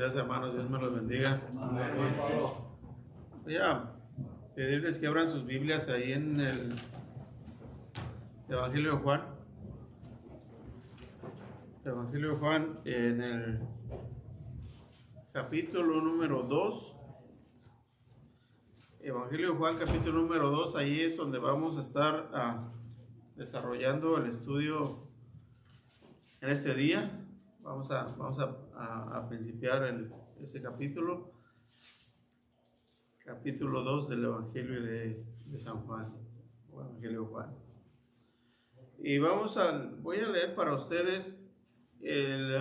días, hermanos. Dios me los bendiga. Amén. Voy a pedirles que abran sus Biblias ahí en el Evangelio de Juan. Evangelio de Juan en el capítulo número 2. Evangelio de Juan, capítulo número 2. Ahí es donde vamos a estar desarrollando el estudio en este día. Vamos a principiar ese capítulo. Capítulo 2 del Evangelio de San Juan, o Evangelio de Juan. Y voy a leer para ustedes el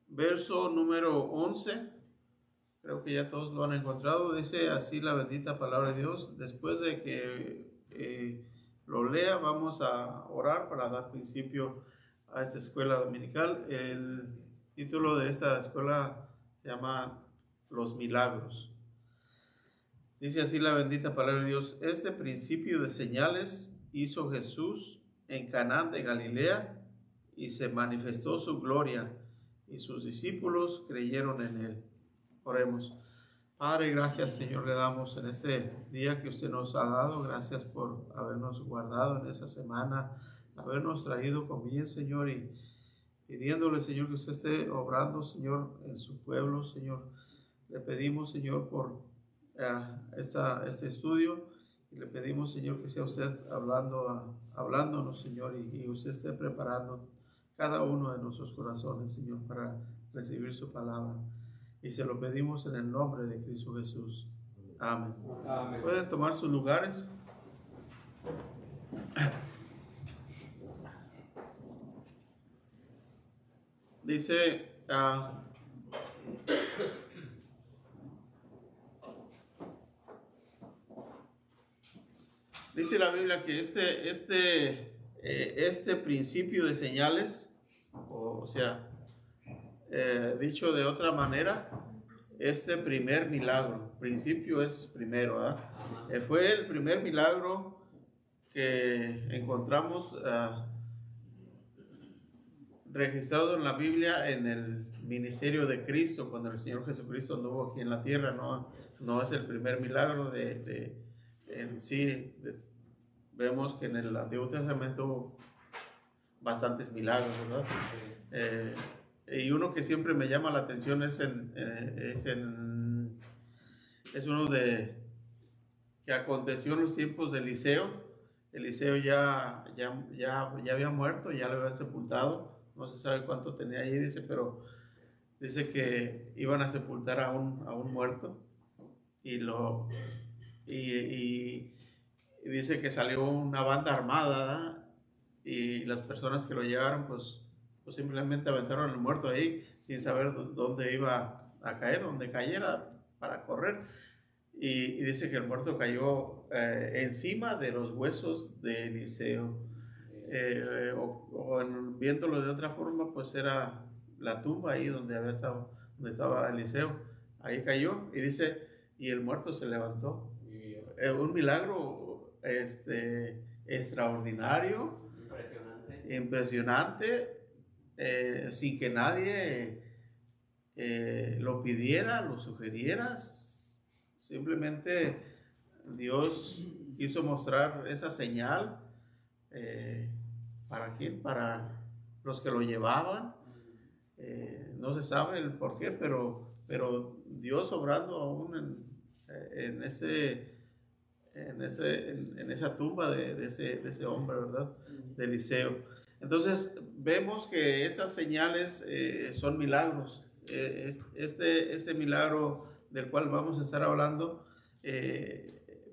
verso número 11. Creo que ya todos lo han encontrado. Dice así la bendita palabra de Dios. Después de que lo lea, vamos a orar para dar principio a esta escuela dominical. El título de esta escuela se llama Los Milagros. Dice así la bendita palabra de Dios: este principio de señales hizo Jesús en Caná de Galilea, y se manifestó su gloria, y sus discípulos creyeron en él. Oremos. Padre, gracias, Señor, le damos en este día que usted nos ha dado. Gracias por habernos guardado en esa semana, habernos traído con bien, Señor, y pidiéndole, Señor, que usted esté obrando, Señor, en su pueblo, Señor. Le pedimos, Señor, por este estudio, y le pedimos, Señor, que sea usted hablándonos, Señor, y usted esté preparando cada uno de nuestros corazones, Señor, para recibir su palabra. Y se lo pedimos en el nombre de Cristo Jesús. Amén. Amén. Pueden tomar sus lugares. Dice dice la Biblia que este principio de señales, o sea, dicho de otra manera, este primer milagro, principio es primero, ¿verdad? Fue el primer milagro que encontramos registrado en la Biblia en el ministerio de Cristo, cuando el Señor Jesucristo anduvo aquí en la tierra. No es el primer milagro en sí. Vemos que en el Antiguo Testamento hubo bastantes milagros, ¿verdad? Y uno que siempre me llama la atención es uno que aconteció en los tiempos de Eliseo. Eliseo ya había muerto, ya lo habían sepultado. No se sabe cuánto tenía ahí, pero dice que iban a sepultar a un muerto, y dice que salió una banda armada, ¿verdad? Y las personas que lo llevaron, pues simplemente aventaron al muerto ahí sin saber dónde iba a caer, donde cayera para correr. Y dice que el muerto cayó encima de los huesos de Eliseo. Viéndolo de otra forma, pues era la tumba ahí donde estaba Eliseo. Ahí cayó, y dice, y el muerto se levantó. Un milagro extraordinario, impresionante, sin que nadie lo pidiera, lo sugiriera. Simplemente Dios quiso mostrar esa señal. ¿Para quién? Para los que lo llevaban. No se sabe el por qué, pero Dios obrando aún en esa tumba de ese hombre, ¿verdad? De Eliseo. Entonces vemos que esas señales son milagros. Este milagro del cual vamos a estar hablando,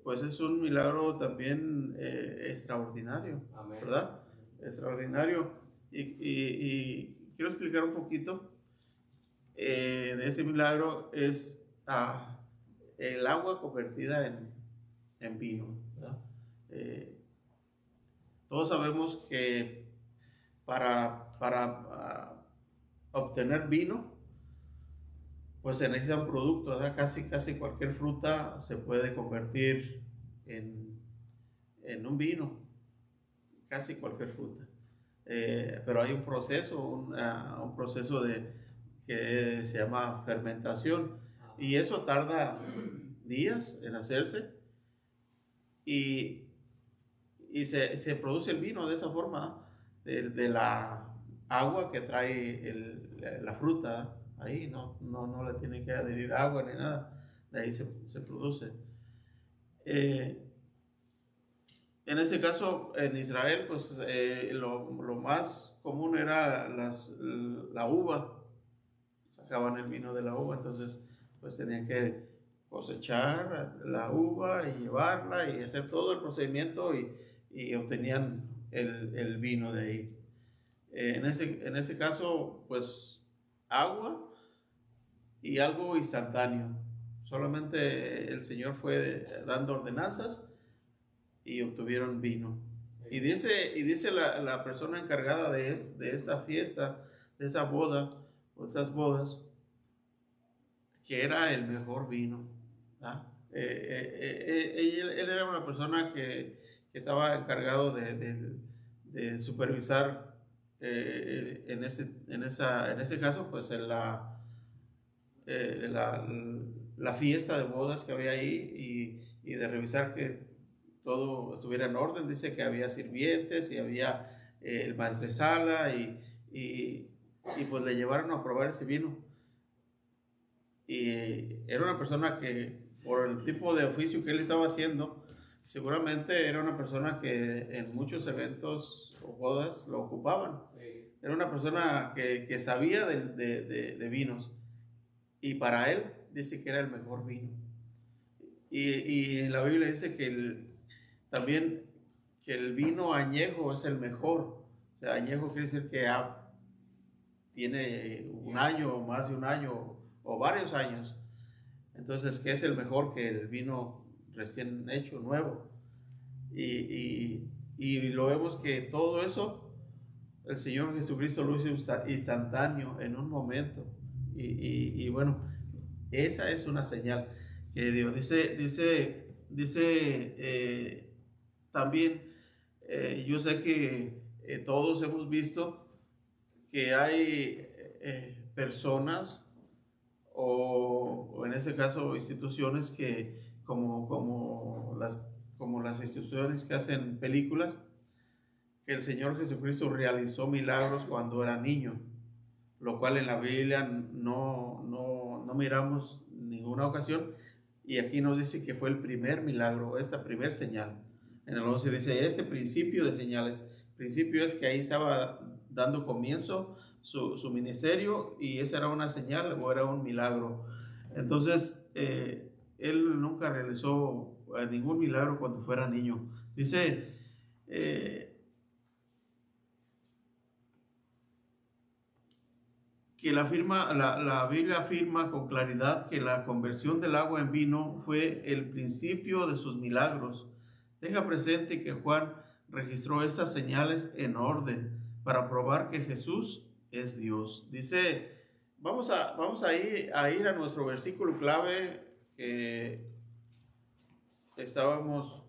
pues es un milagro también extraordinario. Amén. ¿Verdad? Extraordinario. Y quiero explicar un poquito de ese milagro. Es el agua convertida en vino, ¿verdad? Todos sabemos que para obtener vino, pues se necesita un producto, ¿verdad? Casi cualquier fruta se puede convertir en un vino, casi cualquier fruta. Pero hay un proceso, un proceso que se llama fermentación. Y eso tarda días en hacerse y, se produce el vino de esa forma, de la agua que trae la fruta. Ahí no le tiene que adherir agua ni nada, de ahí se produce. En ese caso, en Israel, pues lo más común era la uva. Sacaban el vino de la uva, entonces pues tenían que cosechar la uva y llevarla y hacer todo el procedimiento y obtenían el vino de ahí. En ese caso, pues agua y algo instantáneo. Solamente el Señor fue dando ordenanzas y obtuvieron vino. Y dice la persona encargada de esa fiesta, de esa boda, o esas bodas, que era el mejor vino. Él era una persona que estaba encargado de supervisar en ese caso, pues la fiesta de bodas que había ahí y de revisar que todo estuviera en orden. Dice que había sirvientes y había el maestresala y pues le llevaron a probar ese vino. Y era una persona que, por el tipo de oficio que él estaba haciendo, seguramente era una persona que en muchos eventos o bodas lo ocupaban. Era una persona que sabía de vinos, y para él dice que era el mejor vino. Y en la Biblia dice también que el vino añejo es el mejor. O sea, añejo quiere decir que tiene un año o más de un año o varios años. Entonces, que es el mejor que el vino recién hecho, nuevo. Y lo vemos que todo eso el Señor Jesucristo lo hizo instantáneo, en un momento. Y bueno, esa es una señal que Dios dice también. Yo sé que todos hemos visto que hay personas o en ese caso instituciones que como las instituciones que hacen películas, que el Señor Jesucristo realizó milagros cuando era niño, lo cual en la Biblia no miramos ninguna ocasión, y aquí nos dice que fue el primer milagro, esta primer señal. En el 11 dice, este principio de señales. Principio es que ahí estaba dando comienzo su ministerio, y esa era una señal o era un milagro. Entonces, él nunca realizó ningún milagro cuando fuera niño. Dice que la Biblia afirma con claridad que la conversión del agua en vino fue el principio de sus milagros. Tenga presente que Juan registró estas señales en orden para probar que Jesús es Dios. Dice, vamos a ir a nuestro versículo clave que estábamos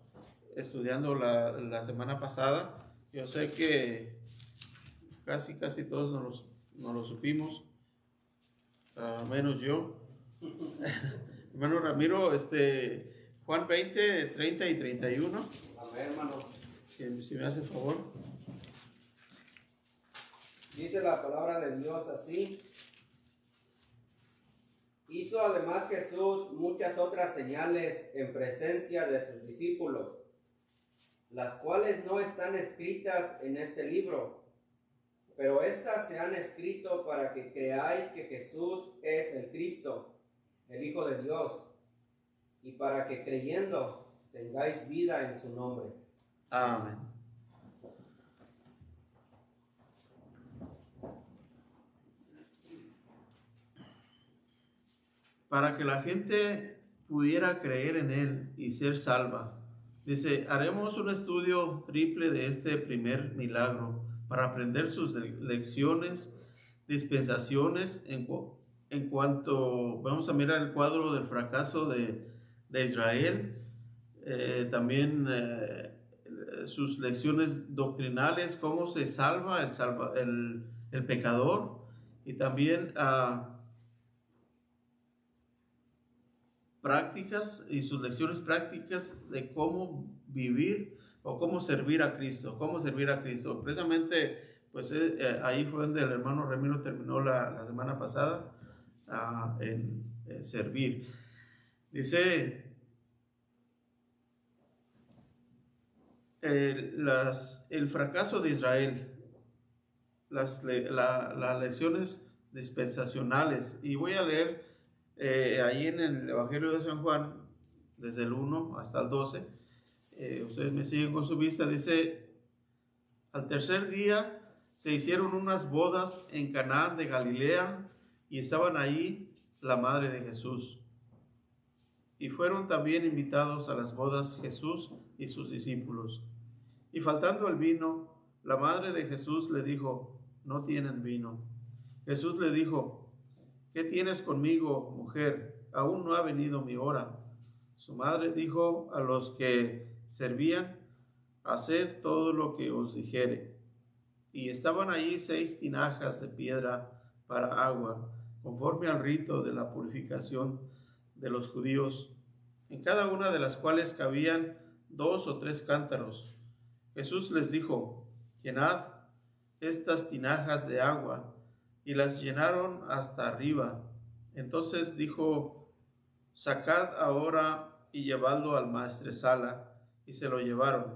estudiando la semana pasada. Yo sé que casi todos no lo supimos, menos yo. Hermano Ramiro, Juan 20, 30 y 31. A ver, hermano. Si me hace el favor. Dice la palabra de Dios así. Hizo además Jesús muchas otras señales en presencia de sus discípulos, las cuales no están escritas en este libro, pero estas se han escrito para que creáis que Jesús es el Cristo, el Hijo de Dios, y para que creyendo tengáis vida en su nombre. Amén. Para que la gente pudiera creer en Él y ser salva. Dice, haremos un estudio triple de este primer milagro para aprender sus lecciones, dispensaciones en cuanto vamos a mirar el cuadro del fracaso de Israel, también sus lecciones doctrinales, cómo se salva el pecador, y también prácticas y sus lecciones prácticas de cómo vivir o cómo servir a Cristo, Precisamente, pues ahí fue donde el hermano Ramiro terminó la semana pasada en servir. Dice, el fracaso de Israel, las lecciones dispensacionales, y voy a leer ahí en el Evangelio de San Juan, desde el 1 hasta el 12, ustedes me siguen con su vista, dice, al tercer día se hicieron unas bodas en Caná de Galilea, y estaban ahí la madre de Jesús. Y fueron también invitados a las bodas Jesús y sus discípulos. Y faltando el vino, la madre de Jesús le dijo, no tienen vino. Jesús le dijo, ¿qué tienes conmigo, mujer? Aún no ha venido mi hora. Su madre dijo a los que servían, haced todo lo que os dijere. Y estaban allí 6 tinajas de piedra para agua, conforme al rito de la purificación de los judíos, en cada una de las cuales cabían 2 o 3 cántaros. Jesús les dijo, llenad estas tinajas de agua, y las llenaron hasta arriba. Entonces dijo, sacad ahora y llevadlo al maestresala, y se lo llevaron.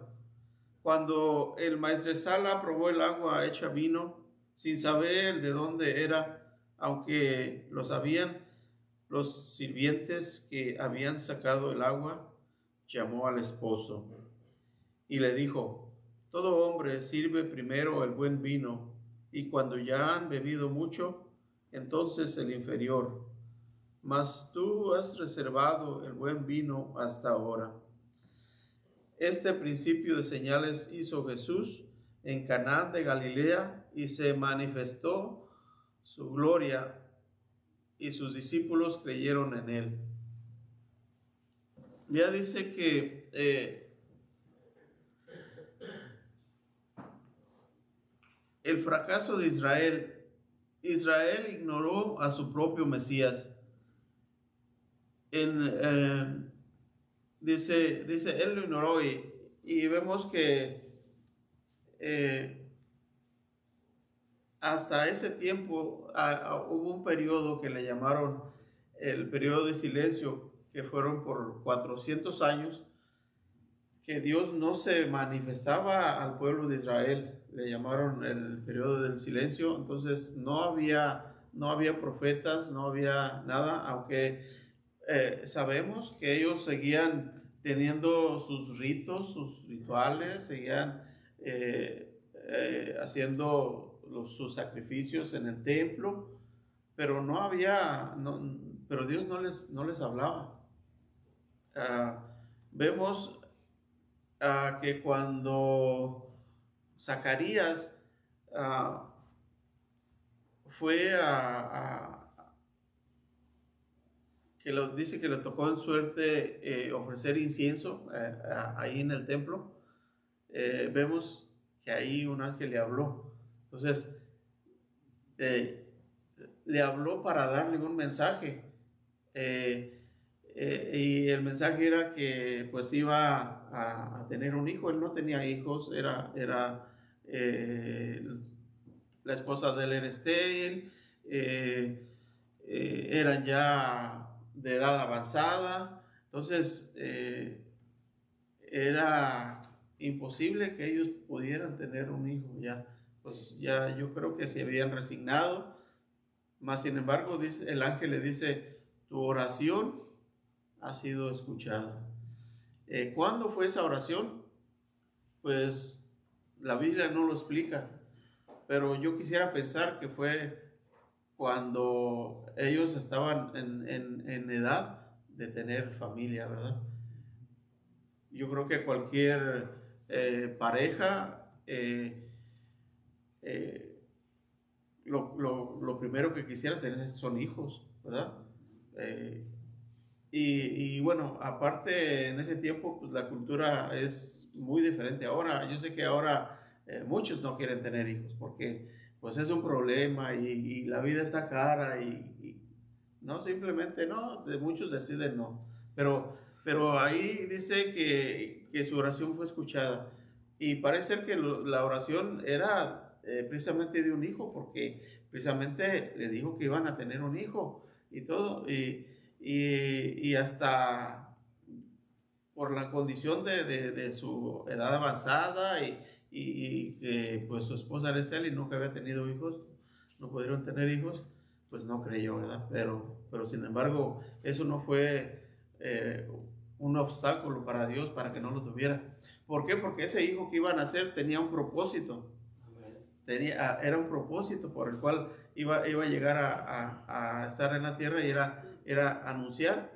Cuando el maestresala probó el agua hecha vino, sin saber de dónde era, aunque lo sabían los sirvientes que habían sacado el agua, llamó al esposo y le dijo, todo hombre sirve primero el buen vino, y cuando ya han bebido mucho, entonces el inferior. Mas tú has reservado el buen vino hasta ahora. Este principio de señales hizo Jesús en Caná de Galilea, y se manifestó su gloria, y sus discípulos creyeron en él. Ya dice que el fracaso de Israel ignoró a su propio Mesías. Dice, él lo ignoró, y vemos que hasta ese tiempo hubo un periodo que le llamaron el periodo de silencio, que fueron por 400 años, que Dios no se manifestaba al pueblo de Israel. Le llamaron el periodo del silencio. Entonces no había profetas, no había nada, aunque sabemos que ellos seguían teniendo sus ritos, sus rituales, seguían haciendo sus sacrificios en el templo, pero pero Dios no les hablaba. Vemos que cuando Zacarías fue dice que le tocó en suerte ofrecer incienso ahí en el templo, vemos que ahí un ángel le habló. Entonces le habló para darle un mensaje, y el mensaje era que pues iba a tener un hijo. Él no tenía hijos, era la esposa de él era estéril, eran ya de edad avanzada. Entonces era imposible que ellos pudieran tener un hijo. Pues ya yo creo que se habían resignado. Mas sin embargo, el ángel le dice, tu oración ha sido escuchada. ¿Cuándo fue esa oración? Pues la Biblia no lo explica, pero yo quisiera pensar que fue cuando ellos estaban en edad de tener familia, ¿verdad? Yo creo que cualquier pareja, lo primero que quisiera tener son hijos, ¿verdad? Y bueno, aparte en ese tiempo, pues la cultura es muy diferente. Ahora, yo sé que ahora muchos no quieren tener hijos porque pues es un problema y la vida está cara no, simplemente no, de muchos deciden no. Pero ahí dice que su oración fue escuchada. Y parece ser que la oración era precisamente de un hijo, porque precisamente le dijo que iban a tener un hijo y todo. Y hasta por la condición de su edad avanzada y que pues su esposa Araceli nunca había tenido hijos, no pudieron tener hijos, pues no creyó, ¿verdad? Pero sin embargo, eso no fue un obstáculo para Dios para que no lo tuviera. ¿Por qué? Porque ese hijo que iban a hacer tenía un propósito. Era un propósito por el cual iba a llegar a estar en la tierra y era anunciar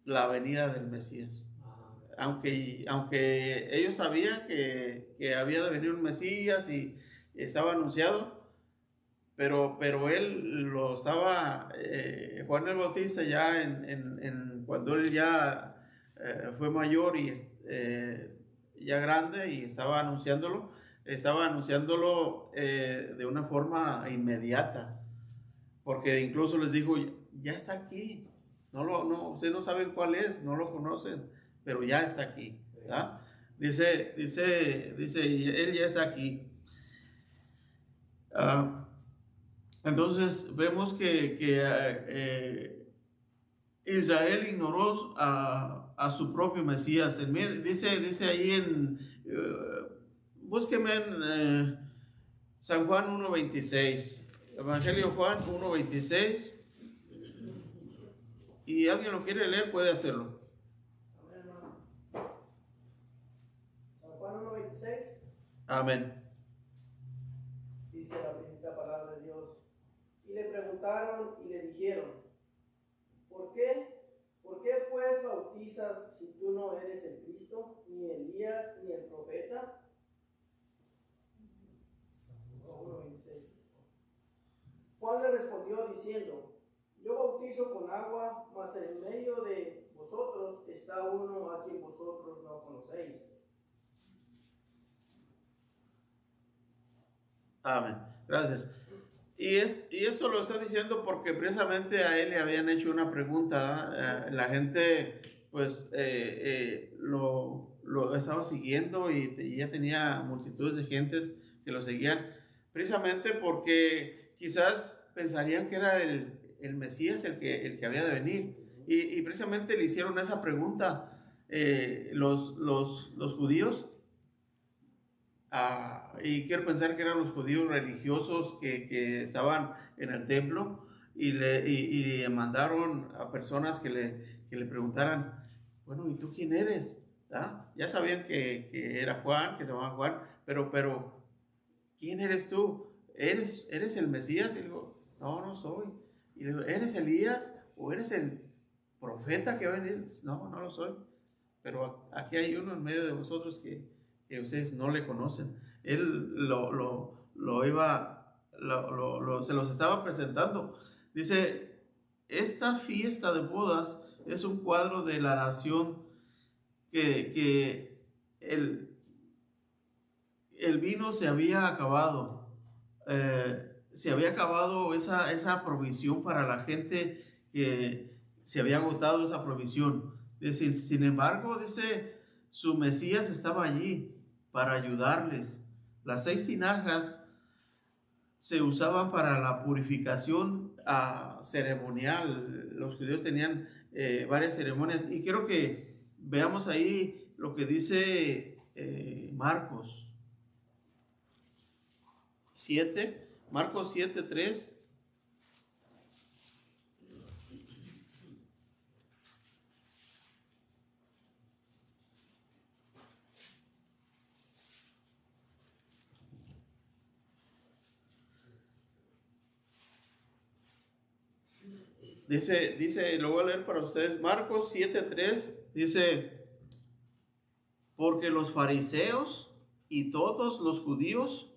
la venida del Mesías. Aunque ellos sabían que había de venir un Mesías y estaba anunciado, pero él lo estaba, Juan el Bautista ya cuando él ya fue mayor y ya grande y estaba anunciándolo de una forma inmediata, porque incluso les dijo, ya está aquí, ustedes no saben cuál es, no lo conocen, pero ya está aquí, ¿verdad? Dice, él ya está aquí. Entonces vemos que Israel ignoró a su propio Mesías. Dice ahí búsqueme en San Juan 1.26, Evangelio Juan 1.26, y alguien lo quiere leer, puede hacerlo. San Juan 1.26. Amén. Dice la bendita palabra de Dios. Y le preguntaron y le dijeron, ¿por qué pues bautizas si tú no eres el Cristo, ni Elías, ni el profeta? 1.26. Juan le respondió diciendo, yo bautizo con agua, mas en medio de vosotros está uno a quien vosotros no conocéis. Amén. Gracias. Y esto lo está diciendo porque precisamente a él le habían hecho una pregunta. La gente pues lo estaba siguiendo y ya tenía multitudes de gentes que lo seguían, precisamente porque quizás pensarían que era el Mesías el que había de venir. Y precisamente le hicieron esa pregunta los judíos. Y quiero pensar que eran los judíos religiosos que estaban en el templo y le mandaron a personas que le preguntaran, bueno, ¿y tú quién eres? ¿Ah? Ya sabían que era Juan, que se llamaba Juan, pero ¿quién eres tú? ¿Eres el Mesías? Y le digo, no soy. Y le digo, ¿eres Elías o eres el profeta que va a venir? No lo soy. Pero aquí hay uno en medio de vosotros que ustedes no le conocen. Él se los estaba presentando. Dice, esta fiesta de bodas es un cuadro de la nación que el vino se había acabado. Se había acabado esa provisión para la gente, que se había agotado esa provisión. Dice, sin embargo, dice, su Mesías estaba allí para ayudarles. Las 6 tinajas se usaban para la purificación ceremonial. Los judíos tenían varias ceremonias. Y quiero que veamos ahí lo que dice Marcos 7, Marcos 7:3. Dice, lo voy a leer para ustedes, Marcos 7:3, dice, porque los fariseos y todos los judíos,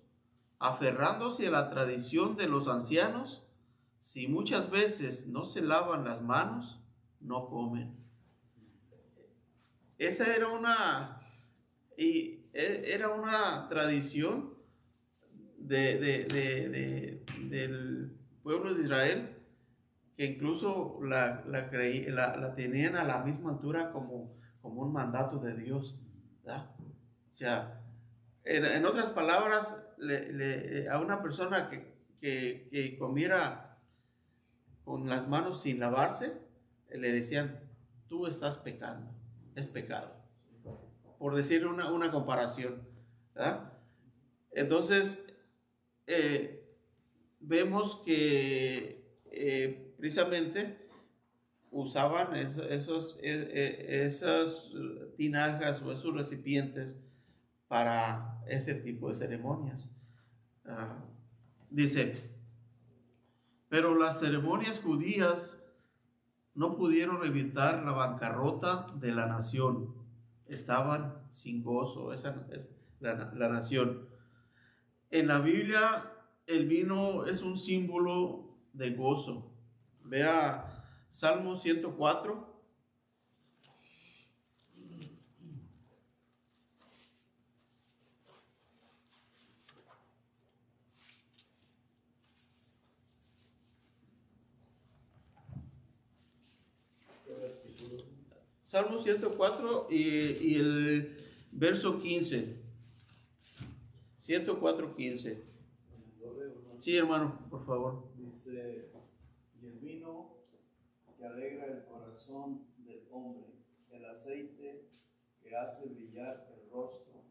aferrándose a la tradición de los ancianos, si muchas veces no se lavan las manos, no comen. Esa era una tradición del pueblo de Israel, que incluso la tenían a la misma altura como un mandato de Dios, ¿verdad? O sea, en otras palabras, a una persona que comiera con las manos sin lavarse, le decían, tú estás pecando, es pecado, por decir una comparación, ¿verdad? Entonces, vemos que precisamente usaban esas tinajas o esos recipientes para ese tipo de ceremonias. Dice, pero las ceremonias judías no pudieron evitar la bancarrota de la nación. Estaban sin gozo, esa es la nación. En la Biblia, el vino es un símbolo de gozo. Vea Salmo 104. Salmo 104 y el verso 15. 104, 15. Sí, hermano, por favor. Dice, y el vino que alegra el corazón del hombre, el aceite que hace brillar el rostro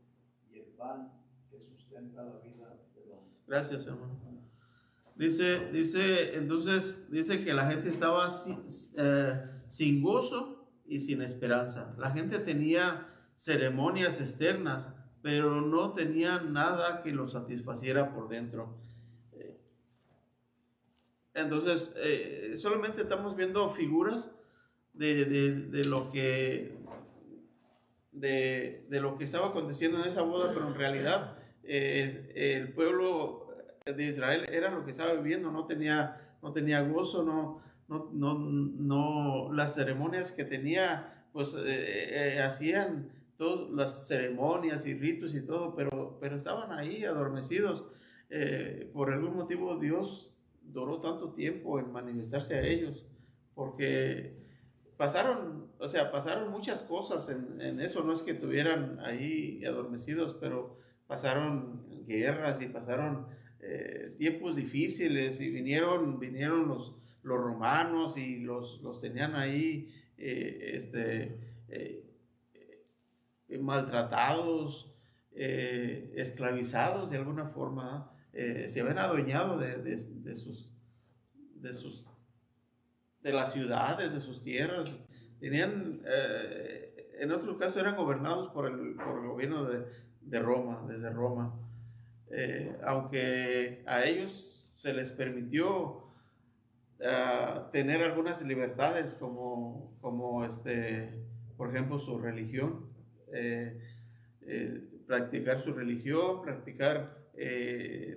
y el pan que sustenta la vida del hombre. Gracias, hermano. Entonces, dice que la gente estaba sin gozo y sin esperanza. La gente tenía ceremonias externas, pero no tenía nada que los satisfaciera por dentro. Entonces, solamente estamos viendo figuras de lo que estaba aconteciendo en esa boda, pero en realidad el pueblo de Israel era lo que estaba viviendo, no tenía gozo, no las ceremonias que tenía, pues hacían todas las ceremonias y ritos y todo, pero estaban ahí adormecidos. Por algún motivo Dios duró tanto tiempo en manifestarse a ellos, porque pasaron muchas cosas en eso. No es que estuvieran ahí adormecidos, pero pasaron guerras y pasaron tiempos difíciles, y vinieron los romanos y los tenían ahí maltratados, esclavizados de alguna forma. Se habían adueñado de las ciudades, de sus tierras. Tenían, en otro caso, eran gobernados por el gobierno de Roma, desde Roma. Aunque a ellos se les permitió tener algunas libertades, como por ejemplo, su religión, practicar su religión, practicar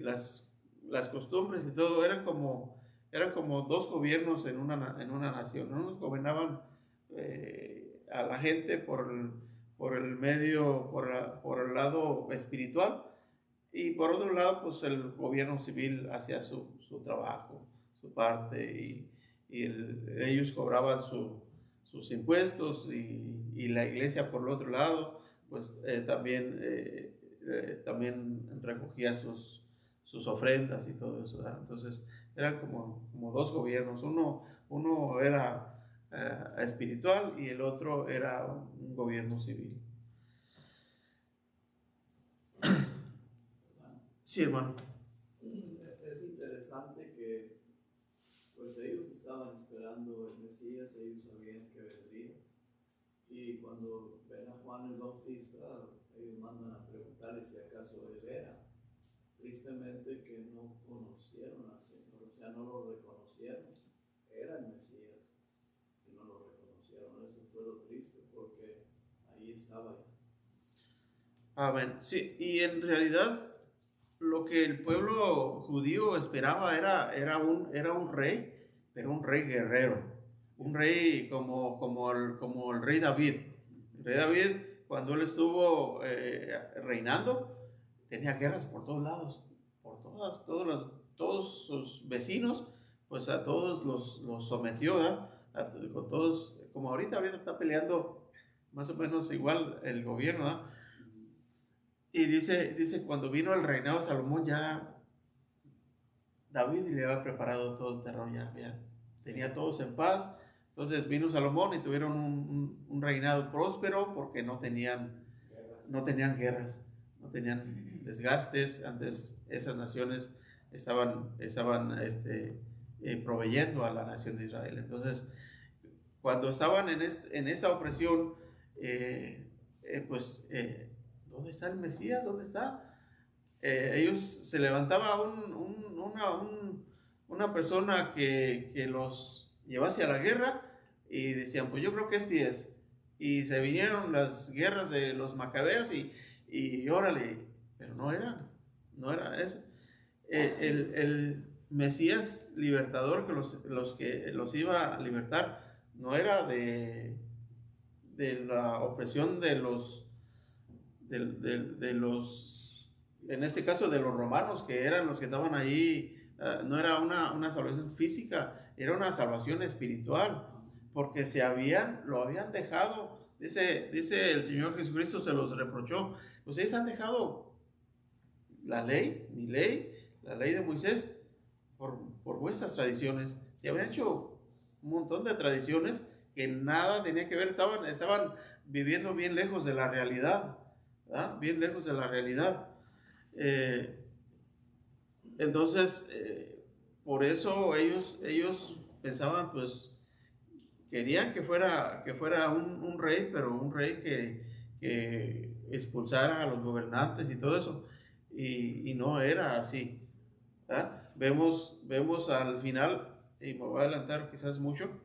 las costumbres y todo. Eran como dos gobiernos en una nación. Unos gobernaban a la gente por el lado espiritual, y por otro lado, pues el gobierno civil hacía su trabajo, su parte, y ellos cobraban sus impuestos, y la iglesia por el otro lado, pues también recogía sus ofrendas y todo eso, ¿verdad? Entonces eran como dos gobiernos. Uno era espiritual y el otro era un gobierno civil. Sí, hermano. Es interesante que pues ellos estaban esperando el Mesías, ellos sabían que vendría, y cuando ven a Juan el Bautista, ellos mandan a preguntarle si acaso él era. Tristemente que no conocieron al Señor, o sea, no lo reconocieron. Era el Mesías y no lo reconocieron. Eso fue lo triste, porque ahí estaba ya. Amén. Sí, y en realidad lo que el pueblo judío esperaba era un rey, pero un rey guerrero, un rey como el rey David. El rey David, cuando él estuvo reinando, tenía guerras por todos lados. por todos sus vecinos, pues a todos los sometió, ¿verdad? Con todos, como ahorita está peleando más o menos igual el gobierno, ¿verdad? Y dice, cuando vino el reinado de Salomón, ya David le había preparado todo el terreno, ya tenía todos en paz. Entonces vino Salomón y tuvieron un reinado próspero porque no tenían guerras, no tenían desgastes. Antes esas naciones estaban proveyendo a la nación de Israel. Entonces, cuando estaban en esa opresión, ¿dónde está el Mesías? ¿Dónde está? Ellos se levantaba una persona que los llevase a la guerra y decían, pues yo creo que este es. Y se vinieron las guerras de los macabeos y órale, pero no era eso. El Mesías libertador que los iba a libertar no era de la opresión de los, en este caso de los romanos, que eran los que estaban ahí. No era una salvación física, era una salvación espiritual, porque lo habían dejado. Dice el Señor Jesucristo, se los reprochó: ustedes han dejado la ley, mi ley, la ley de Moisés, por vuestras tradiciones. Se habían hecho un montón de tradiciones que nada tenía que ver, estaban viviendo bien lejos de la realidad, ¿verdad? Bien lejos de la realidad. Entonces, por eso ellos pensaban, pues, querían que fuera un rey, pero un rey que expulsara a los gobernantes y todo eso, y no era así, ¿verdad? Vemos al final, y me voy a adelantar quizás mucho,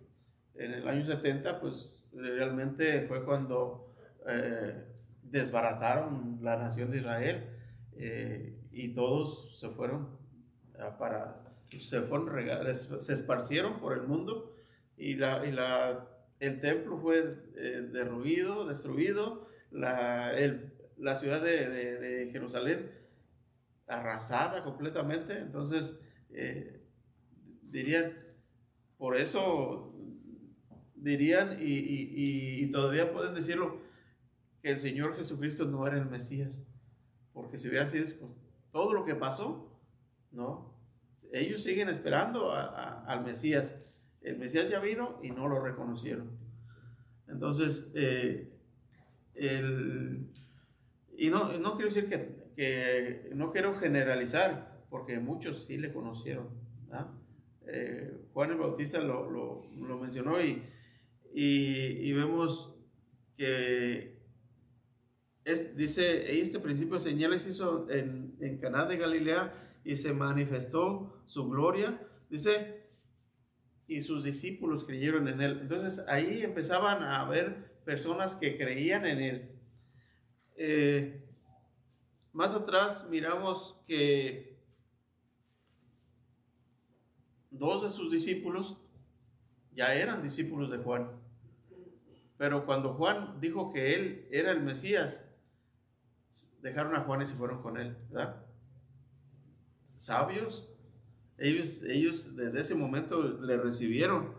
en el año 70, pues realmente fue cuando desbarataron la nación de Israel, y todos se fueron se esparcieron por el mundo, y el templo fue destruido, la ciudad de Jerusalén arrasada completamente. Entonces por eso dirían, y todavía pueden decirlo, que el Señor Jesucristo no era el Mesías, porque si hubiera sido todo lo que pasó, no, ellos siguen esperando al Mesías. El Mesías ya vino y no lo reconocieron. Entonces, y no quiero decir que no quiero generalizar, porque muchos sí le conocieron, ¿verdad? Juan el Bautista lo mencionó, y vemos que dice, este principio de señales hizo en Caná de Galilea, y se manifestó su gloria, dice, y sus discípulos creyeron en él. Entonces ahí empezaban a haber personas que creían en él. Más atrás miramos que 2 de sus discípulos ya eran discípulos de Juan, pero cuando Juan dijo que él era el Mesías, dejaron a Juan y se fueron con él, ¿verdad? Sabios, ellos desde ese momento le recibieron.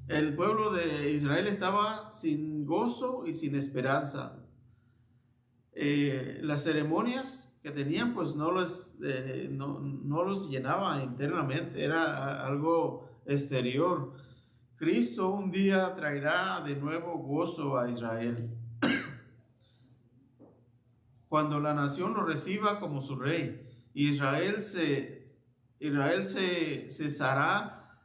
El pueblo de Israel estaba sin gozo y sin esperanza. Las ceremonias que tenían, pues no los llenaba internamente, era algo exterior. Cristo un día traerá de nuevo gozo a Israel, cuando la nación lo reciba como su rey. Israel se cesará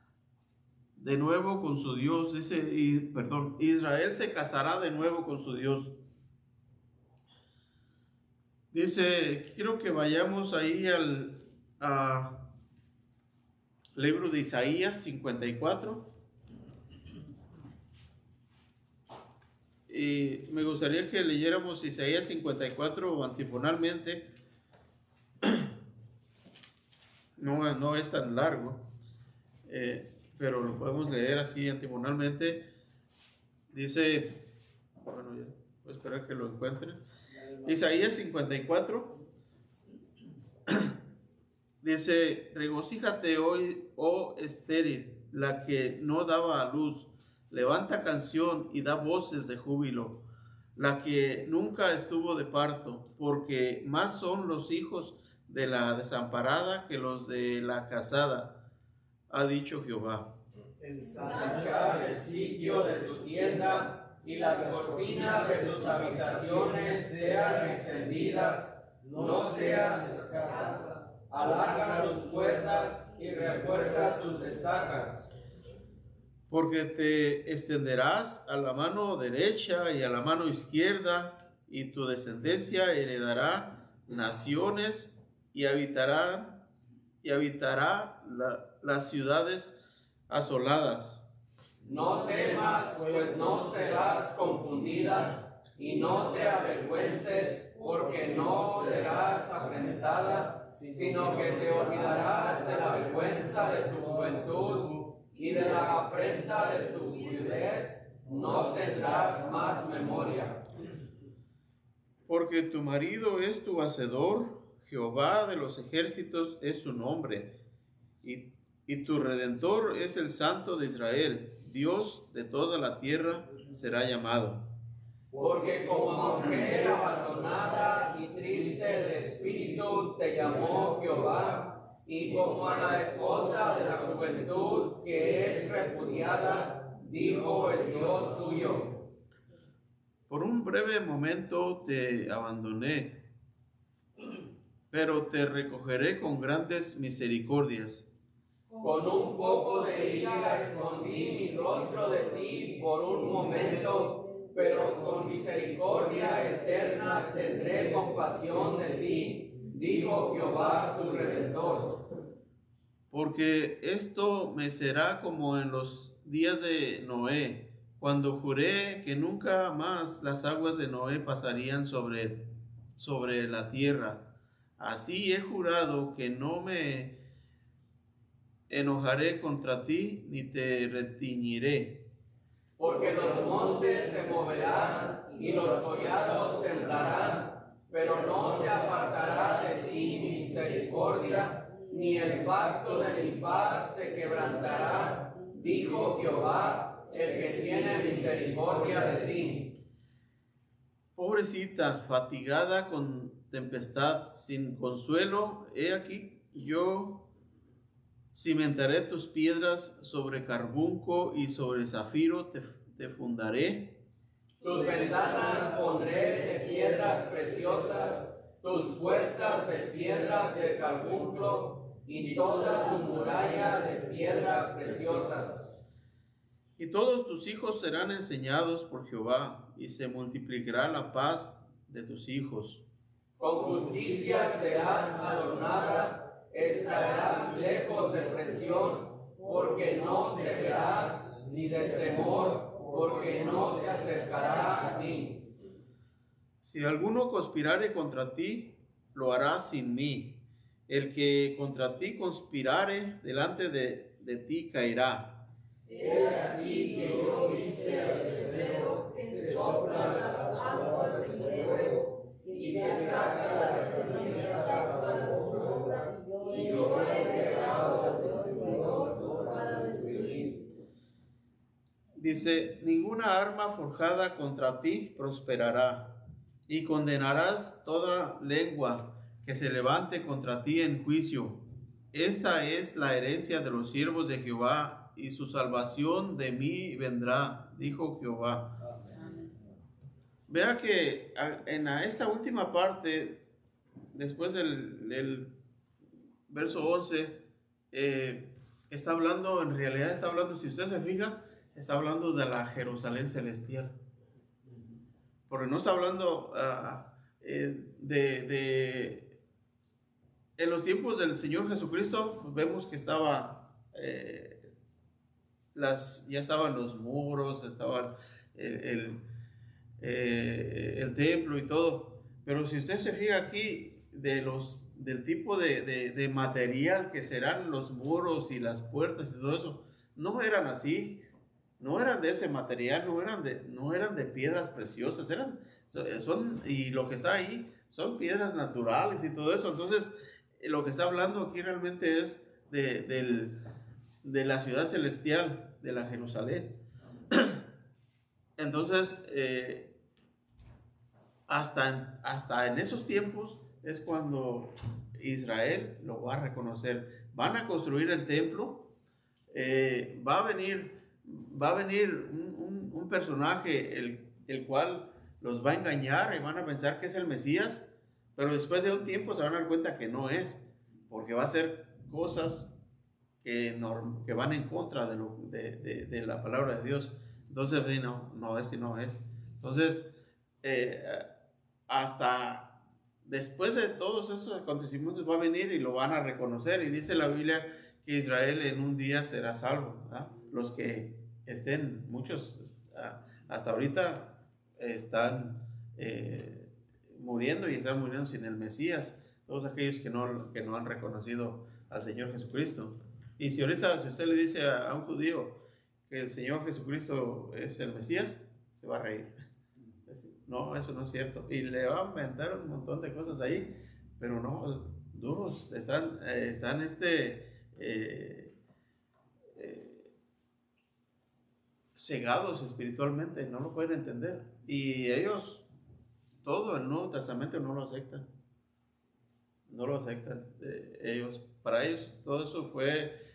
de nuevo con su Dios, Israel se casará de nuevo con su Dios. Dice, quiero que vayamos ahí al libro de Isaías 54. Y me gustaría que leyéramos Isaías 54 antifonalmente. No es tan largo, pero lo podemos leer así antifonalmente. Dice, bueno, ya voy a esperar que lo encuentren. Isaías 54 dice, regocíjate hoy, oh estéril, la que no daba a luz, levanta canción y da voces de júbilo, la que nunca estuvo de parto, porque más son los hijos de la desamparada que los de la casada, ha dicho Jehová. Ensanchar el sitio de tu tienda y las cortinas de tus habitaciones sean extendidas, no seas escasa. Alarga tus puertas y refuerza tus estacas. Porque te extenderás a la mano derecha y a la mano izquierda, y tu descendencia heredará naciones y habitará las ciudades asoladas. No temas, pues no serás confundida, y no te avergüences, porque no serás afrentada, sino que te olvidarás de la vergüenza de tu juventud y de la afrenta de tu viudez, no tendrás más memoria. Porque tu marido es tu hacedor, Jehová de los ejércitos es su nombre, y tu redentor es el Santo de Israel, Dios de toda la tierra será llamado. Porque como mujer abandonada y triste de espíritu te llamó Jehová, y como a la esposa de la juventud que es repudiada, dijo el Dios tuyo. Por un breve momento te abandoné, pero te recogeré con grandes misericordias. Con un poco de ira escondí mi rostro de ti por un momento, pero con misericordia eterna tendré compasión de ti, dijo Jehová tu Redentor. Porque esto me será como en los días de Noé, cuando juré que nunca más las aguas de Noé pasarían sobre la tierra. Así he jurado que no me enojaré contra ti, ni te retiñiré. Porque los montes se moverán y los collados temblarán, pero no se apartará de ti mi misericordia, ni el pacto de mi paz se quebrantará, dijo Jehová, el que tiene misericordia de ti. Pobrecita, fatigada con tempestad, sin consuelo, he aquí yo cimentaré tus piedras sobre carbunco y sobre zafiro te fundaré. Tus ventanas pondré de piedras preciosas, tus puertas de piedras de carbunco y toda tu muralla de piedras preciosas. Y todos tus hijos serán enseñados por Jehová, y se multiplicará la paz de tus hijos. Con justicia serás adornada, estarás lejos de presión, porque no temerás, ni de temor, porque no se acercará a ti. Si alguno conspirare contra ti, lo hará sin mí. El que contra ti conspirare, delante de ti caerá. He aquí que yo hice al guerrero que sopla las aguas del fuego y que saca las herramientas para la sombra, y yo he creado al destruidor para destruir. Dice, ninguna arma forjada contra ti prosperará, y condenarás toda lengua que se levante contra ti en juicio. Esta es la herencia de los siervos de Jehová, y su salvación de mí vendrá, dijo Jehová. Vea que en esta última parte, después del verso 11, está hablando, en realidad está hablando, si usted se fija, está hablando de la Jerusalén celestial. Porque no está hablando en los tiempos del Señor Jesucristo, pues vemos que estaba, ya estaban los muros, estaban el templo y todo. Pero si usted se fija aquí del tipo de material que serán los muros y las puertas y todo eso, no eran así. No eran de ese material, no eran de piedras preciosas, Y lo que está ahí son piedras naturales y todo eso. Entonces, lo que está hablando aquí realmente es de la ciudad celestial, de la Jerusalén. Entonces, hasta en esos tiempos es cuando Israel lo va a reconocer. Van a construir el templo. Va a venir un personaje el cual los va a engañar y van a pensar que es el Mesías, pero después de un tiempo se van a dar cuenta que no es, porque va a hacer cosas que van en contra de la palabra de Dios. Entonces, no es y no es. Entonces, hasta después de todos esos acontecimientos va a venir y lo van a reconocer, y dice la Biblia que Israel en un día será salvo, ¿verdad? Los que estén, muchos hasta ahorita están muriendo, y están muriendo sin el Mesías, todos aquellos que no han reconocido al Señor Jesucristo. Y si usted le dice a un judío que el Señor Jesucristo es el Mesías, se va a reír. No, eso no es cierto. Y le va a inventar un montón de cosas ahí, pero no, duros, están cegados espiritualmente, no lo pueden entender. Y ellos, todo el Nuevo Testamento no lo aceptan. No lo aceptan. Para ellos, todo eso fue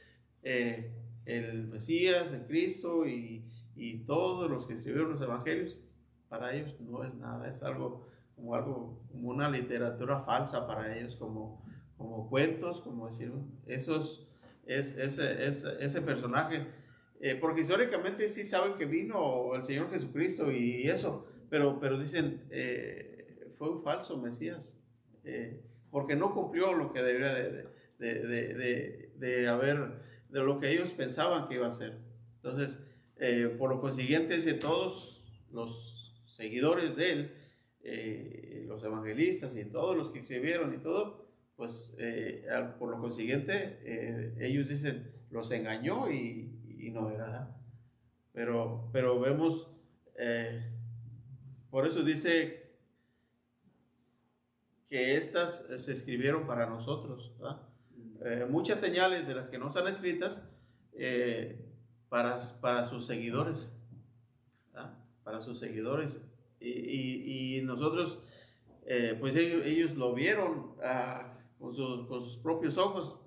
el Mesías, el Cristo, y todos los que escribieron los evangelios. Para ellos no es nada, es algo como una literatura falsa para ellos, como cuentos, como decir, ese personaje. Porque históricamente sí saben que vino el Señor Jesucristo y eso, pero dicen, fue un falso Mesías, porque no cumplió lo que debería de lo que ellos pensaban que iba a ser. Entonces, por lo consiguiente, dice, todos los seguidores de él, los evangelistas y todos los que escribieron y todo, pues por lo consiguiente, ellos dicen, los engañó y no era. Pero vemos, por eso dice que estas se escribieron para nosotros, muchas señales de las que no están escritas, para sus seguidores, para sus seguidores, y nosotros, pues ellos lo vieron con sus propios ojos,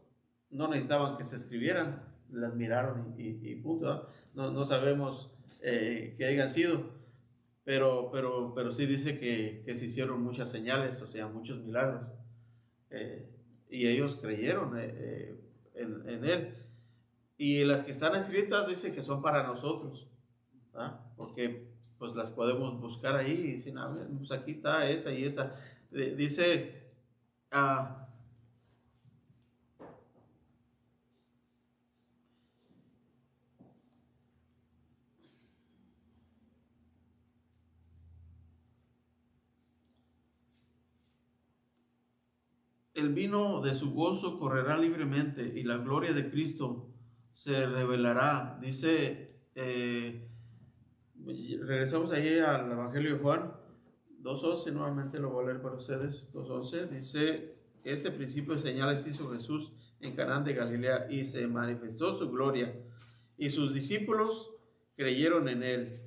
no necesitaban que se escribieran, las miraron y punto. No sabemos qué hayan sido, pero sí dice que se hicieron muchas señales, o sea, muchos milagros, y ellos creyeron en él. Y las que están escritas dice que son para nosotros, porque pues las podemos buscar ahí y dicen, a ver, pues aquí está esa y esa. Dice, el vino de su gozo correrá libremente, y la gloria de Cristo se revelará. Dice, regresamos allí al Evangelio de Juan 2.11, nuevamente lo voy a leer para ustedes. 2.11 dice, este principio de señales hizo Jesús en Canaán de Galilea, y se manifestó su gloria, y sus discípulos creyeron en él.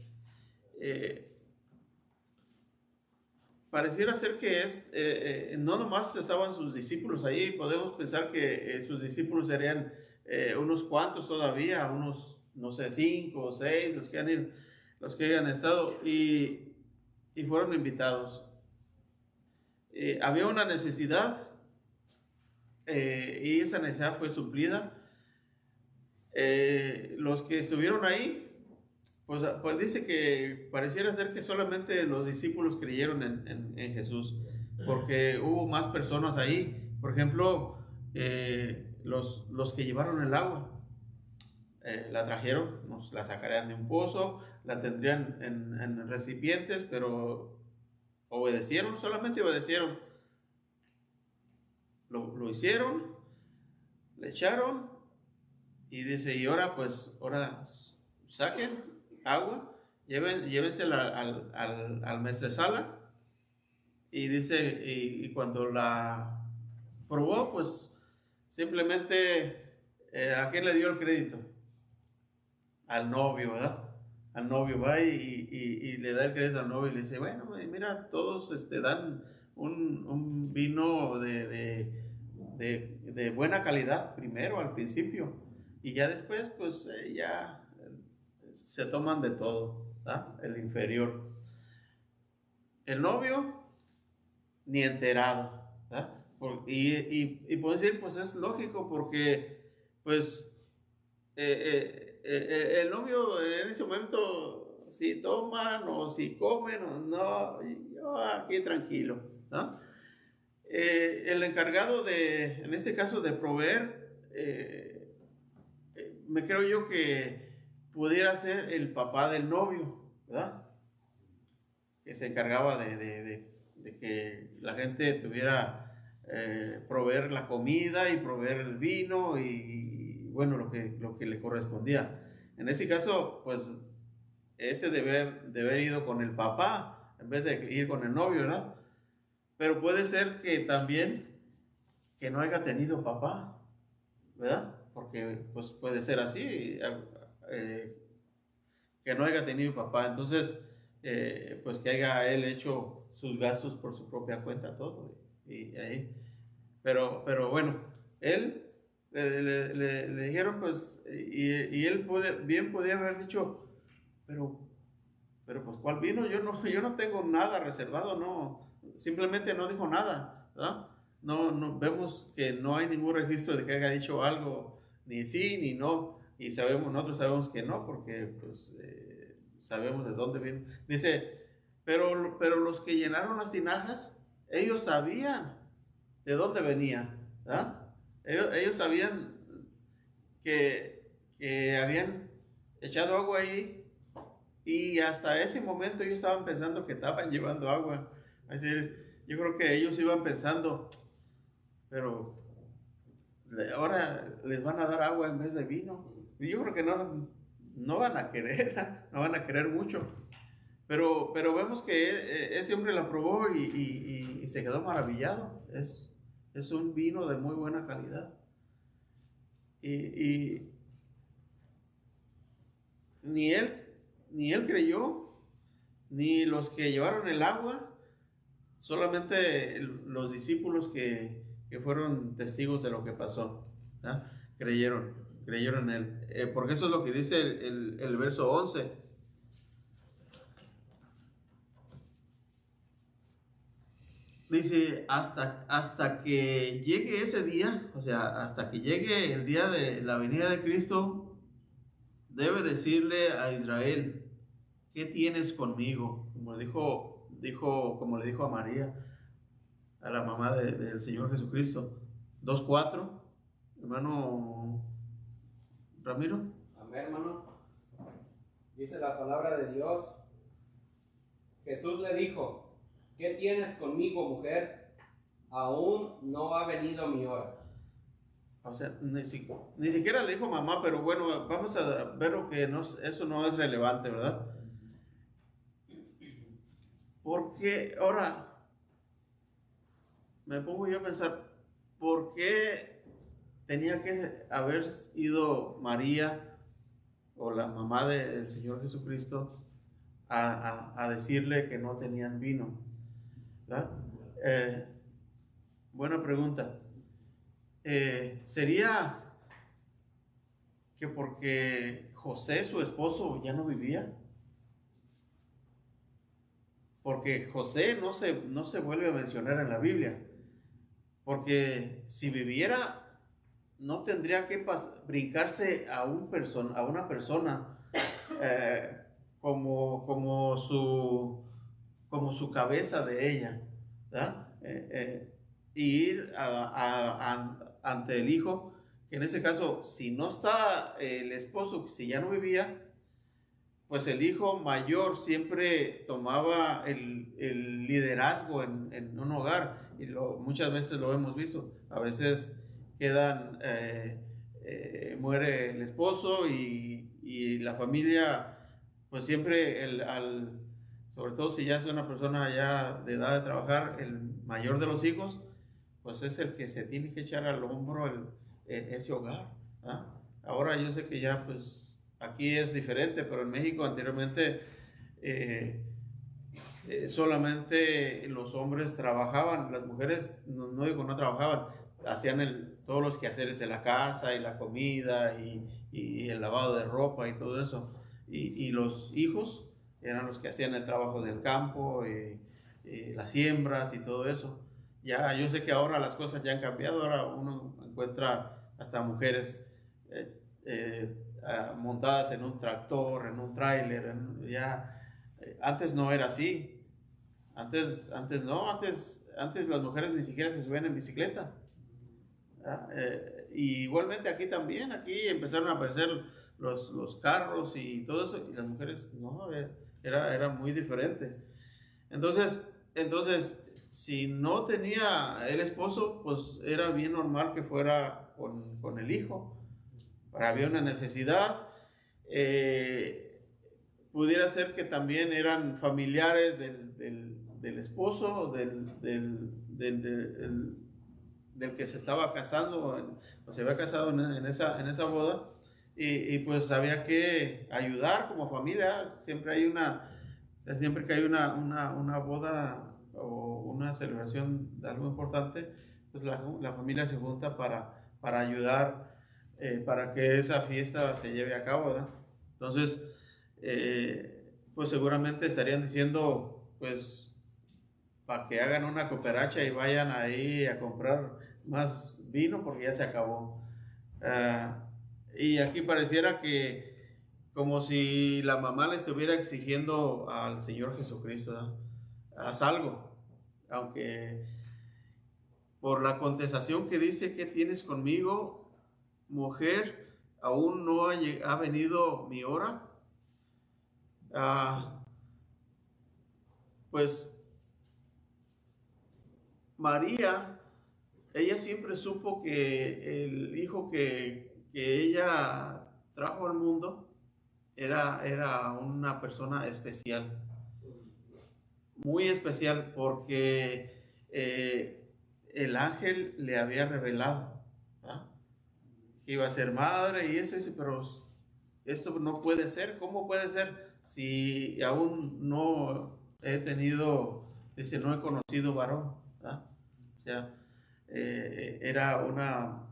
Pareciera ser que no nomás estaban sus discípulos ahí, podemos pensar que sus discípulos serían unos cuantos todavía, unos, no sé, 5 o 6, los que hayan estado, y fueron invitados. Había una necesidad, y esa necesidad fue suplida. Los que estuvieron ahí, pues dice que pareciera ser que solamente los discípulos creyeron en Jesús, porque hubo más personas ahí. Por ejemplo, los que llevaron el agua, la trajeron, la sacarían de un pozo, la tendrían en recipientes, pero obedecieron, solamente obedecieron. Lo hicieron, le echaron, y dice, y ahora saquen agua, llévensela al maestresala, y dice, y cuando la probó, pues simplemente, ¿a quién le dio el crédito? Al novio, ¿verdad? Al novio va y le da el crédito al novio y le dice, bueno, mira, todos dan un vino de buena calidad primero, al principio, y ya después, pues ya se toman de todo, ¿verdad? El inferior. El novio, ni enterado, ¿verdad? Y puedo decir, pues es lógico, porque, pues, el novio en ese momento, si toman o si comen o no, yo aquí tranquilo, ¿no? El encargado en este caso, de proveer, me creo yo que pudiera ser el papá del novio, ¿verdad? Que se encargaba de que la gente tuviera, proveer la comida y proveer el vino y bueno, lo que le correspondía. En ese caso, pues, ese debe haber ido con el papá en vez de ir con el novio, ¿verdad? Pero puede ser que también que no haya tenido papá, ¿verdad? Porque pues puede ser así, que no haya tenido papá. Entonces, pues que haya él hecho sus gastos por su propia cuenta, todo. Y ahí. Pero bueno, él le dijeron, pues, y él bien podía haber dicho, pero pues, ¿cuál vino? Yo no tengo nada reservado, no. Simplemente no dijo nada, ¿verdad? No, vemos que no hay ningún registro de que haya dicho algo, ni sí, ni no. Y nosotros sabemos que no, porque, pues, sabemos de dónde viene. Dice, pero los que llenaron las tinajas, ellos sabían de dónde venían, ¿verdad? Ellos sabían que habían echado agua ahí, y hasta ese momento ellos estaban pensando que estaban llevando agua. Es decir, yo creo que ellos iban pensando, pero ahora les van a dar agua en vez de vino. Y yo creo que no van a querer, no van a querer mucho. Pero vemos que ese hombre la probó y se quedó maravillado. Es un vino de muy buena calidad. Y ni él creyó, ni los que llevaron el agua, solamente los discípulos que fueron testigos de lo que pasó, ¿verdad? Creyeron en él. Porque eso es lo que dice el verso 11. Dice, hasta que llegue ese día, o sea, hasta que llegue el día de la venida de Cristo, debe decirle a Israel, ¿qué tienes conmigo? Como le dijo a María, a la mamá del Señor Jesucristo. 2:4, hermano Ramiro. Amén, hermano. Dice la palabra de Dios. Jesús le dijo, ¿qué tienes conmigo, mujer? Aún no ha venido mi hora. O sea, ni siquiera le dijo mamá, pero bueno, vamos a ver lo que eso no es relevante, ¿verdad? Porque ahora me pongo yo a pensar, ¿por qué tenía que haber ido María o la mamá del Señor Jesucristo a decirle que no tenían vino? ¿Verdad? Buena pregunta. ¿Sería que porque José, su esposo, ya no vivía? Porque José no se vuelve a mencionar en la Biblia. Porque si viviera, no tendría que brincarse a una persona como su cabeza de ella, ¿verdad? Y ir ante el hijo, que en ese caso, si no está el esposo, si ya no vivía, pues el hijo mayor siempre tomaba el liderazgo en un hogar, y muchas veces lo hemos visto. A veces muere el esposo y la familia, pues siempre sobre todo si ya es una persona ya de edad de trabajar, el mayor de los hijos, pues es el que se tiene que echar al hombro ese hogar. ¿Ah? Ahora yo sé que ya pues aquí es diferente, pero en México anteriormente solamente los hombres trabajaban, las mujeres no digo no trabajaban, hacían todos los quehaceres de la casa y la comida y el lavado de ropa y todo eso. Y los hijos eran los que hacían el trabajo del campo y las siembras y todo eso. Ya, yo sé que ahora las cosas ya han cambiado, ahora uno encuentra hasta mujeres montadas en un tractor, en un tráiler, antes no era así. Antes no, antes las mujeres ni siquiera se subían en bicicleta. Y igualmente aquí también, aquí empezaron a aparecer los carros y todo eso, y las mujeres no, era muy diferente. Entonces, si no tenía el esposo, pues era bien normal que fuera con el hijo. Había una necesidad. Pudiera ser que también eran familiares del esposo, del que se estaba casando, o se había casado en esa boda, y pues había que ayudar como familia. Siempre que hay una boda o una celebración de algo importante, pues la familia se junta para ayudar, para que esa fiesta se lleve a cabo, ¿verdad? Entonces, pues seguramente estarían diciendo, pues, para que hagan una cooperacha y vayan ahí a comprar más vino porque ya se acabó. Y aquí pareciera que como si la mamá le estuviera exigiendo al Señor Jesucristo, ¿verdad? Haz algo, aunque por la contestación que dice: ¿qué tienes conmigo, mujer? Aún no ha venido mi hora. Pues María, ella siempre supo que el hijo que ella trajo al mundo era una persona especial, muy especial, porque el ángel le había revelado, ¿ah?, que iba a ser madre y eso. Dice, pero esto no puede ser. ¿Cómo puede ser si aún no he tenido, dice, no he conocido varón? ¿Ah? O sea, era una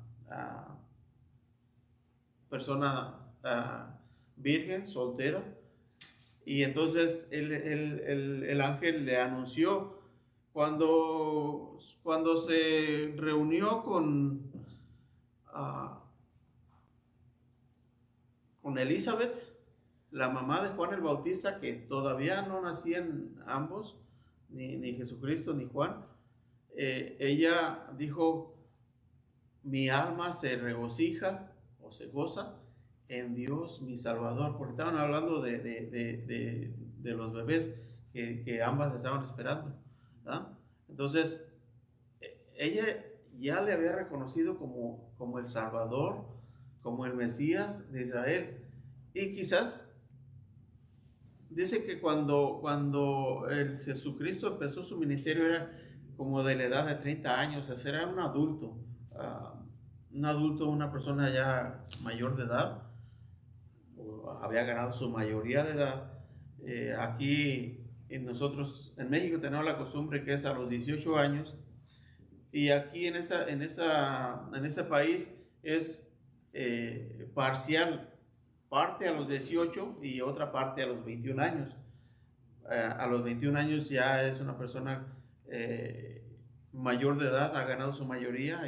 persona virgen, soltera, y entonces el ángel le anunció cuando se reunió con Elizabeth, la mamá de Juan el Bautista, que todavía no nacían ambos, ni Jesucristo ni Juan. Ella dijo: mi alma se regocija o se goza en Dios mi Salvador, porque estaban hablando de los bebés que ambas estaban esperando, ¿no? Entonces ella ya le había reconocido como el Salvador, como el Mesías de Israel. Y quizás dice que cuando el Jesucristo empezó su ministerio era como de la edad de 30 años, o sea, era un adulto, una persona ya mayor de edad, había ganado su mayoría de edad. Aquí nosotros en México tenemos la costumbre que es a los 18 años, y aquí en ese país es parcial, parte a los 18 y otra parte a los 21 años. A los 21 años ya es una persona mayor de edad, ha ganado su mayoría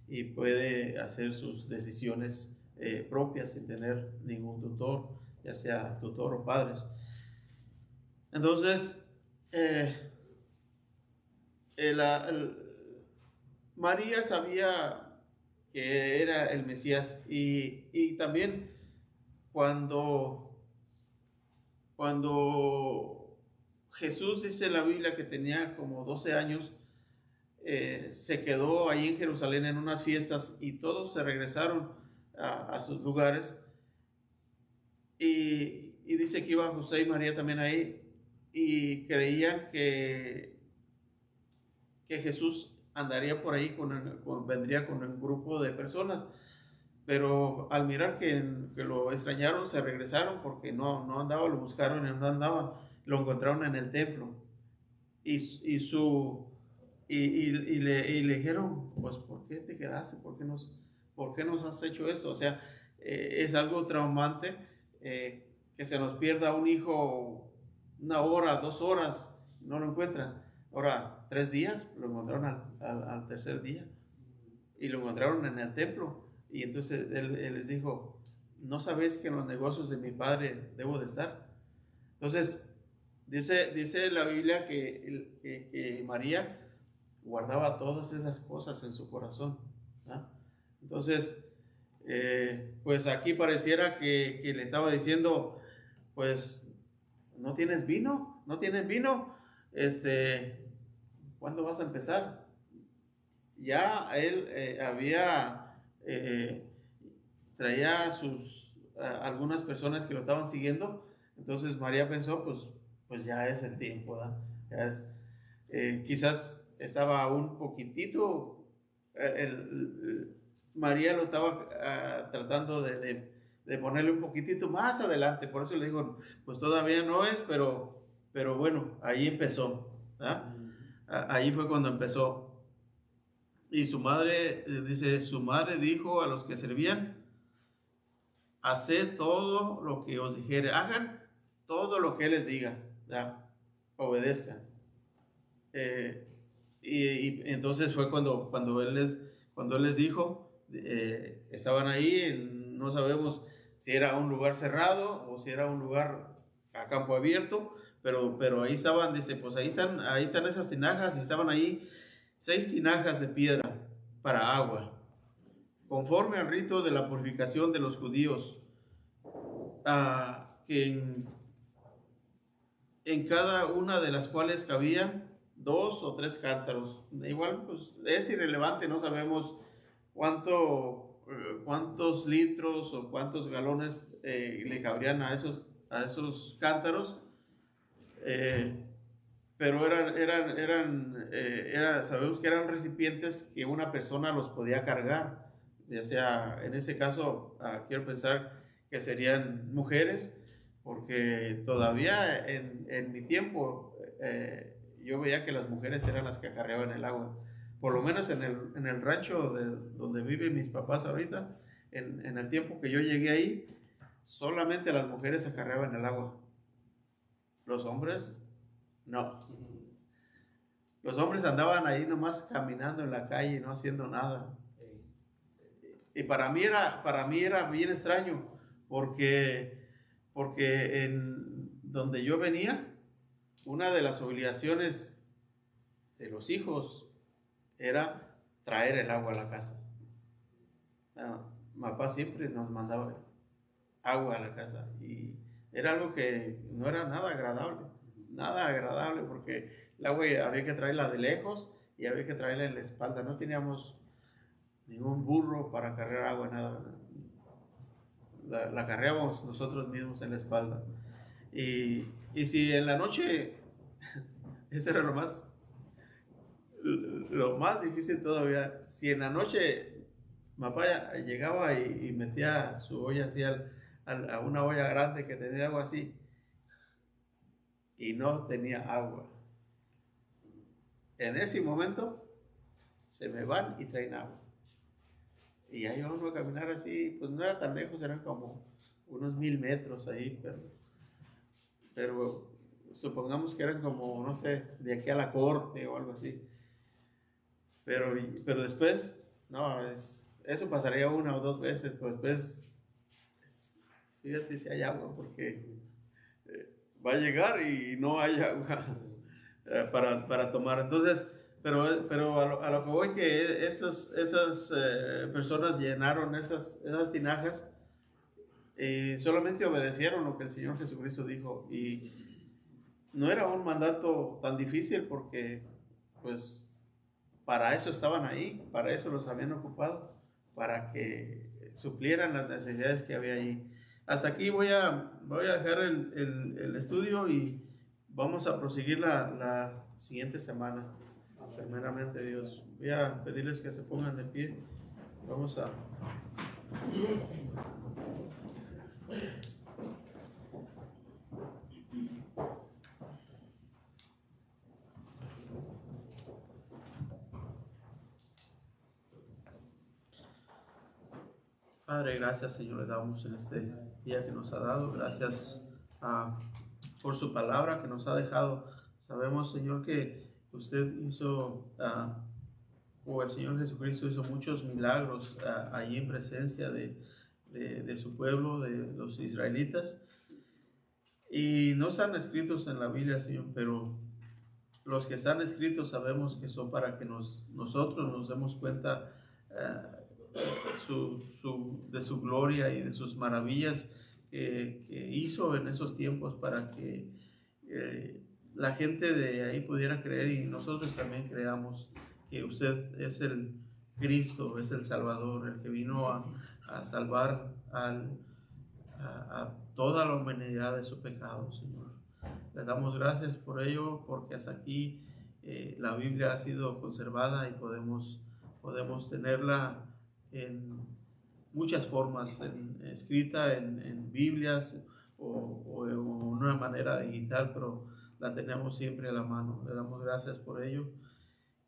y puede hacer sus decisiones propias sin tener ningún tutor, ya sea tutor o padres. Entonces, María sabía que era el Mesías, y también cuando Jesús, dice la Biblia, que tenía como 12 años, se quedó ahí en Jerusalén en unas fiestas y todos se regresaron a sus lugares, y dice que iba José y María también ahí, y creían que Jesús andaría por ahí, vendría con un grupo de personas. Pero al mirar que lo extrañaron, se regresaron porque no andaba, lo buscaron y no andaba, lo encontraron en el templo. Y, y, su, y le dijeron, pues, ¿por qué te quedaste? ¿Por qué nos has hecho esto? O sea, es algo traumante, que se nos pierda un hijo 1 hora, 2 horas, no lo encuentran. Ahora, 3 días, lo encontraron al tercer día y lo encontraron en el templo. Y entonces él les dijo, ¿no sabéis que en los negocios de mi padre debo de estar? Entonces, dice la Biblia que María guardaba todas esas cosas en su corazón, ¿ah? Entonces, pues aquí pareciera que le estaba diciendo, pues, ¿no tienes vino? ¿No tienes vino? ¿Cuándo vas a empezar? Ya él traía algunas personas que lo estaban siguiendo. Entonces María pensó, pues ya es el tiempo, ¿verdad? Ya es, quizás estaba un poquitito, María lo estaba tratando de ponerle un poquitito más adelante. Por eso le digo, pues todavía no es, pero bueno, ahí empezó, ¿verdad? Ahí fue cuando empezó. Y su madre, dice, su madre dijo a los que servían, haced todo lo que os dijere, hagan todo lo que él les diga, ¿ya? Obedezcan. Y entonces fue cuando él les dijo, estaban ahí, no sabemos si era un lugar cerrado o si era un lugar a campo abierto, pero ahí estaban, dice, pues ahí están esas tinajas, y estaban ahí 6 tinajas de piedra para agua, conforme al rito de la purificación de los judíos, que en cada una de las cuales cabían 2 o 3 cántaros. Igual, pues es irrelevante, no sabemos cuántos litros o cuántos galones le cabrían a esos cántaros. Pero sabemos que eran recipientes que una persona los podía cargar, ya sea, en ese caso, quiero pensar que serían mujeres, porque todavía en mi tiempo yo veía que las mujeres eran las que acarreaban el agua. Por lo menos en el rancho donde viven mis papás ahorita, en el tiempo que yo llegué ahí, solamente las mujeres acarreaban el agua. Los hombres no. Los hombres andaban ahí nomás caminando en la calle, no haciendo nada. Y para mí era bien extraño, porque en donde yo venía, una de las obligaciones de los hijos era traer el agua a la casa. Papá siempre nos mandaba agua a la casa, y era algo que no era nada agradable, porque el agua había que traerla de lejos y había que traerla en la espalda. No teníamos ningún burro para cargar agua, nada. La cargábamos nosotros mismos en la espalda. Y si en la noche, eso era lo más difícil todavía, si en la noche papá llegaba y metía su olla así a una olla grande que tenía agua así, y no tenía agua, en ese momento se me van y traen agua. Y ahí vamos a caminar así, pues no era tan lejos, eran como unos 1000 metros ahí, pero supongamos que eran como, no sé, de aquí a la corte o algo así. Pero después, no, eso pasaría 1 o 2 veces, pero después, fíjate si hay agua, porque va a llegar y no hay agua para tomar. Entonces, pero a lo que voy, que esas personas llenaron esas tinajas y solamente obedecieron lo que el Señor Jesucristo dijo, y no era un mandato tan difícil, porque pues para eso estaban ahí, para eso los habían ocupado, para que suplieran las necesidades que había ahí. Hasta aquí voy a dejar el estudio, y Vamos a proseguir la siguiente semana. Primeramente Dios. Voy a pedirles que se pongan de pie. Vamos a... Padre, gracias Señor, le damos en este día que nos ha dado. Gracias por su palabra que nos ha dejado. Sabemos Señor que usted hizo, o el Señor Jesucristo hizo muchos milagros allí en presencia de su pueblo, de los israelitas. Y no están escritos en la Biblia, Señor, pero los que están escritos sabemos que son para que nosotros nos demos cuenta de su gloria y de sus maravillas que hizo en esos tiempos para que la gente de ahí pudiera creer y nosotros también creamos que usted es el Cristo, es el Salvador, el que vino a salvar a toda la humanidad de su pecado, Señor. Le damos gracias por ello, porque hasta aquí la Biblia ha sido conservada y podemos tenerla en muchas formas, escrita en Biblias o en una manera digital, pero la tenemos siempre a la mano. Le damos gracias por ello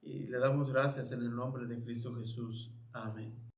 y le damos gracias en el nombre de Cristo Jesús. Amén.